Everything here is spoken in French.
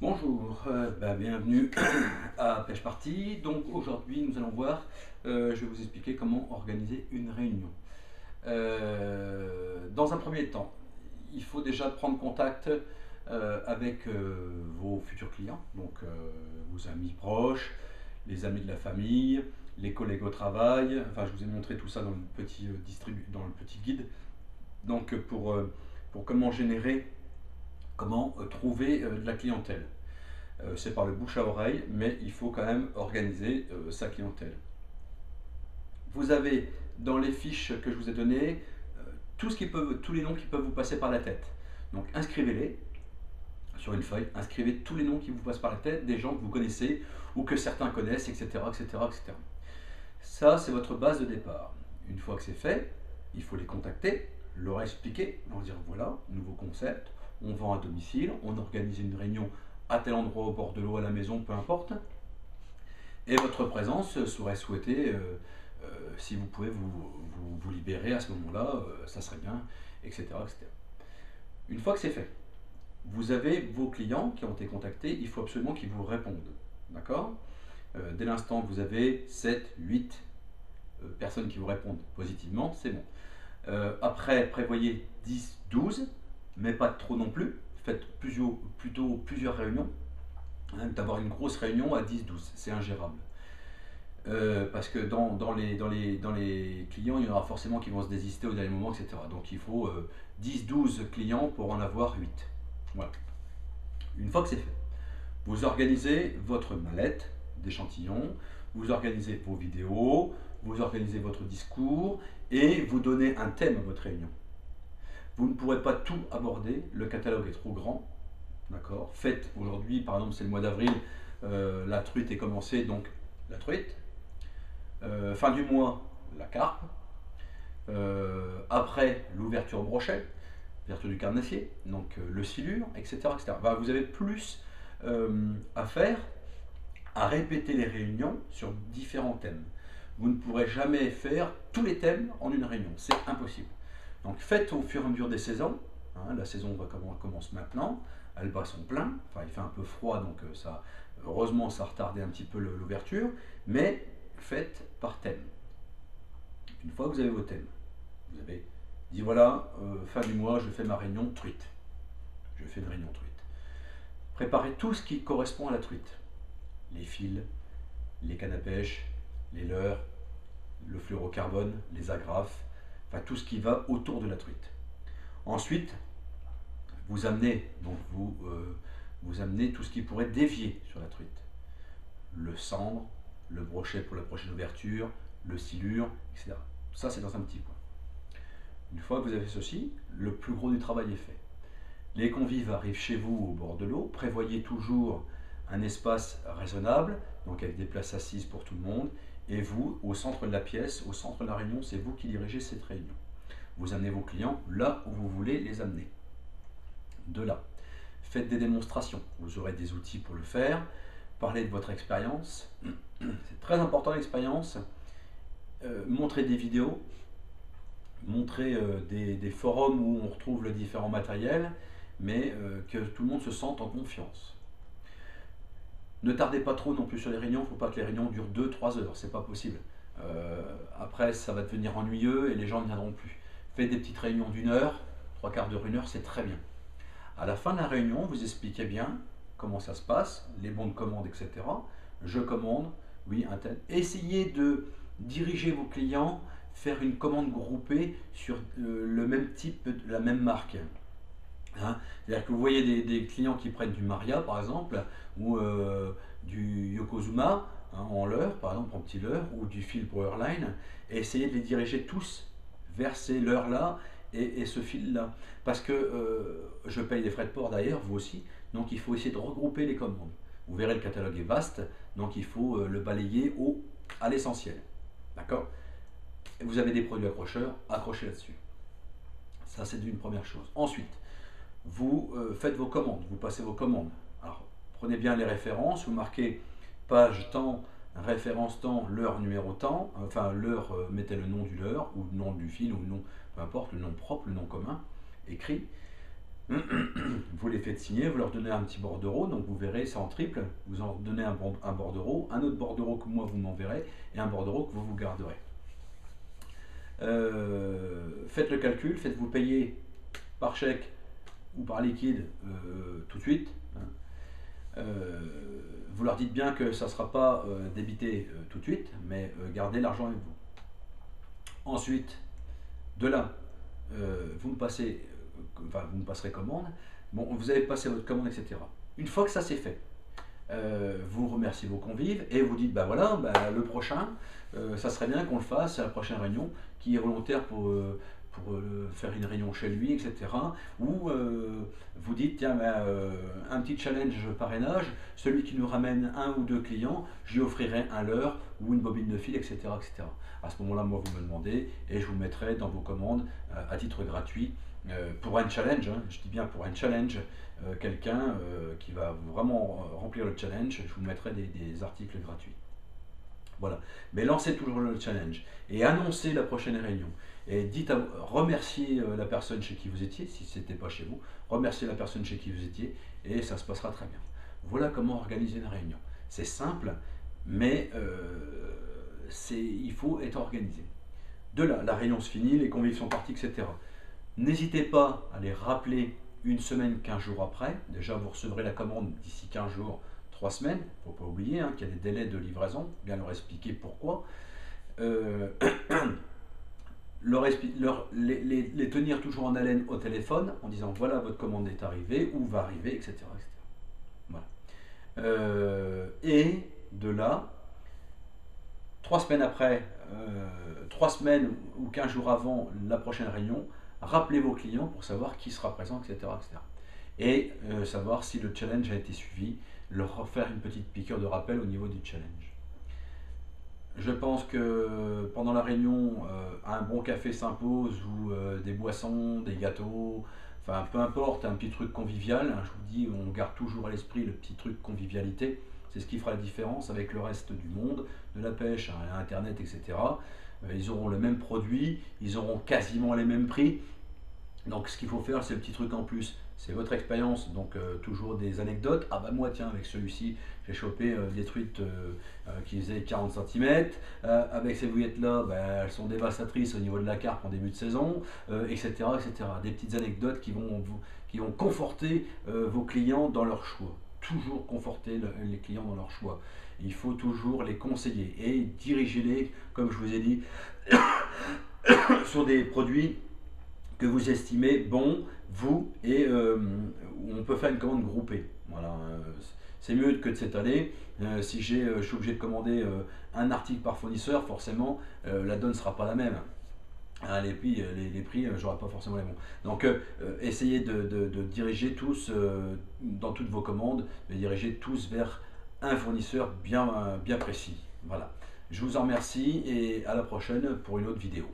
Bonjour, bienvenue à Pêche Party. Donc aujourd'hui nous allons voir, je vais vous expliquer comment organiser une réunion. Dans un premier temps, il faut déjà prendre contact avec vos futurs clients, donc vos amis proches, les amis de la famille, les collègues au travail. Enfin, je vous ai montré tout ça dans le petit, dans le petit guide. Donc pour comment générer, comment trouver de la clientèle. C'est par le bouche à oreille, mais il faut quand même organiser sa clientèle. Vous avez dans les fiches que je vous ai données tous les noms qui peuvent vous passer par la tête. Donc inscrivez-les sur une feuille, inscrivez tous les noms qui vous passent par la tête, des gens que vous connaissez ou que certains connaissent, etc. etc., etc. Ça, c'est votre base de départ. Une fois que c'est fait, il faut les contacter, leur expliquer, leur dire voilà, nouveau concept, on vend à domicile, on organise une réunion à tel endroit au bord de l'eau, à la maison, peu importe. Et votre présence serait souhaitée, si vous pouvez vous libérer à ce moment-là, ça serait bien, etc., etc. Une fois que c'est fait, vous avez vos clients qui ont été contactés, il faut absolument qu'ils vous répondent. D'accord. Dès l'instant que vous avez 7, 8 personnes qui vous répondent positivement, c'est bon. Après, prévoyez 10, 12, mais pas trop non plus. Faites plutôt plusieurs réunions. D'avoir une grosse réunion à 10, 12, c'est ingérable. Parce que dans les clients, il y en aura forcément qui vont se désister au dernier moment, etc. Donc il faut 10, 12 clients pour en avoir 8. Voilà. Une fois que c'est fait, vous organisez votre mallette d'échantillons, vous organisez vos vidéos, vous organisez votre discours et vous donnez un thème à votre réunion. Vous ne pourrez pas tout aborder, le catalogue est trop grand. D'accord. Faites aujourd'hui, par exemple, c'est le mois d'avril, la truite est commencée, donc la truite. Fin du mois, la carpe. Après, l'ouverture au brochet, l'ouverture du carnassier, donc le silure, etc. etc. Bah, vous avez plus à faire, à répéter les réunions sur différents thèmes. Vous ne pourrez jamais faire tous les thèmes en une réunion, c'est impossible. Donc faites au fur et à mesure des saisons. La saison commence maintenant, elle bat son plein. Enfin, il fait un peu froid, donc heureusement, ça a retardé un petit peu l'ouverture. Mais faites par thème. Une fois que vous avez vos thèmes, vous avez dit voilà, fin du mois, je fais ma réunion truite. Je fais une réunion truite. Préparez tout ce qui correspond à la truite. Les fils, les cannes à pêche, les leurres, le fluorocarbone, les agrafes, enfin tout ce qui va autour de la truite. Ensuite, vous amenez, vous amenez tout ce qui pourrait dévier sur la truite. Le cendre, le brochet pour la prochaine ouverture, le silure, etc. Ça, c'est dans un petit coin. Une fois que vous avez ceci, le plus gros du travail est fait. Les convives arrivent chez vous au bord de l'eau. Prévoyez toujours un espace raisonnable, donc avec des places assises pour tout le monde. Et vous, au centre de la pièce, au centre de la réunion, c'est vous qui dirigez cette réunion. Vous amenez vos clients là où vous voulez les amener. De là, faites des démonstrations. Vous aurez des outils pour le faire. Parlez de votre expérience. C'est très important l'expérience. Montrez des vidéos. Montrez des forums où on retrouve le différent matériel, mais que tout le monde se sente en confiance. Ne tardez pas trop non plus sur les réunions, il ne faut pas que les réunions durent 2-3 heures, c'est pas possible. Après, ça va devenir ennuyeux et les gens ne viendront plus. Faites des petites réunions d'une heure, trois quarts d'heure, une heure, c'est très bien. À la fin de la réunion, vous expliquez bien comment ça se passe, les bons de commande, etc. Je commande, oui, un tel. Essayez de diriger vos clients, faire une commande groupée sur le même type, la même marque. C'est-à-dire que vous voyez des clients qui prennent du Maria, par exemple, ou du Yokozuna, en leurre, par exemple, en petit leurre, ou du fil pour Airline, et essayez de les diriger tous vers ces leurres-là et ce fil-là. Parce que je paye des frais de port d'ailleurs, vous aussi, donc il faut essayer de regrouper les commandes. Vous verrez, le catalogue est vaste, donc il faut le balayer à l'essentiel. D'accord. Vous avez des produits accrocheurs, accrochez là-dessus. Ça, c'est une première chose. Ensuite, vous faites vos commandes, vous passez vos commandes. Alors, prenez bien les références, vous marquez page temps, référence temps, l'heure numéro temps, enfin l'heure, mettez le nom du leurre, ou le nom du fil, ou le nom, peu importe, le nom propre, le nom commun, écrit. Vous les faites signer, vous leur donnez un petit bordereau, donc vous verrez, c'est en triple. Vous en donnez un bordereau, un autre bordereau que moi vous m'enverrez, et un bordereau que vous vous garderez. Faites le calcul, faites-vous payer par chèque ou par liquide tout de suite. Hein. Vous leur dites bien que ça ne sera pas débité tout de suite, mais gardez l'argent avec vous. Ensuite, de là, vous me passerez commande. Bon, vous avez passé votre commande, etc. Une fois que ça c'est fait, vous remerciez vos convives et vous dites, bah voilà, bah, le prochain, ça serait bien qu'on le fasse à la prochaine réunion, qui est volontaire pour faire une réunion chez lui, etc. Ou vous dites, tiens, bah, un petit challenge parrainage, celui qui nous ramène un ou deux clients, je lui offrirai un leurre ou une bobine de fil, etc. etc. À ce moment-là, moi, vous me demandez et je vous mettrai dans vos commandes à titre gratuit pour un challenge, hein, je dis bien pour un challenge, quelqu'un qui va vraiment remplir le challenge, je vous mettrai des articles gratuits. Voilà. Mais lancez toujours le challenge et annoncez la prochaine réunion. Et remerciez la personne chez qui vous étiez, si ce n'était pas chez vous, remerciez la personne chez qui vous étiez et ça se passera très bien. Voilà comment organiser une réunion. C'est simple, mais il faut être organisé. De là, la réunion se finit, les convives sont partis, etc. N'hésitez pas à les rappeler une semaine, 15 jours après. Déjà, vous recevrez la commande d'ici 15 jours, 3 semaines. Il ne faut pas oublier hein, qu'il y a des délais de livraison, bien leur expliquer pourquoi. Les tenir toujours en haleine au téléphone en disant voilà votre commande est arrivée ou va arriver, etc. etc. Voilà. Et de là, 3 semaines après, 3 semaines ou 15 jours avant la prochaine réunion, rappelez vos clients pour savoir qui sera présent, etc. etc. Et savoir si le challenge a été suivi, leur faire une petite piqûre de rappel au niveau du challenge. Je pense que pendant la réunion, un bon café s'impose ou des boissons, des gâteaux, enfin peu importe, un petit truc convivial. Hein, je vous dis, on garde toujours à l'esprit le petit truc convivialité. C'est ce qui fera la différence avec le reste du monde, de la pêche à Internet, etc. Ils auront le même produit, ils auront quasiment les mêmes prix. Donc ce qu'il faut faire, c'est le petit truc en plus. C'est votre expérience, donc toujours des anecdotes. Ah bah moi tiens, avec celui-ci, j'ai chopé des truites qui faisaient 40 cm. Avec ces bouillettes là, bah, elles sont dévastatrices au niveau de la carpe en début de saison, etc., etc. Des petites anecdotes qui vont conforter vos clients dans leur choix. Toujours conforter les clients dans leur choix. Il faut toujours les conseiller et diriger-les, comme je vous ai dit, sur des produits que vous estimez bon, vous, et on peut faire une commande groupée. Voilà, c'est mieux que de s'étaler. Si je suis obligé de commander un article par fournisseur, forcément, la donne ne sera pas la même. Hein, les prix, j'aurai pas forcément les bons. Donc, essayez de diriger tous, dans toutes vos commandes, de diriger tous vers un fournisseur bien précis. Voilà. Je vous en remercie et à la prochaine pour une autre vidéo.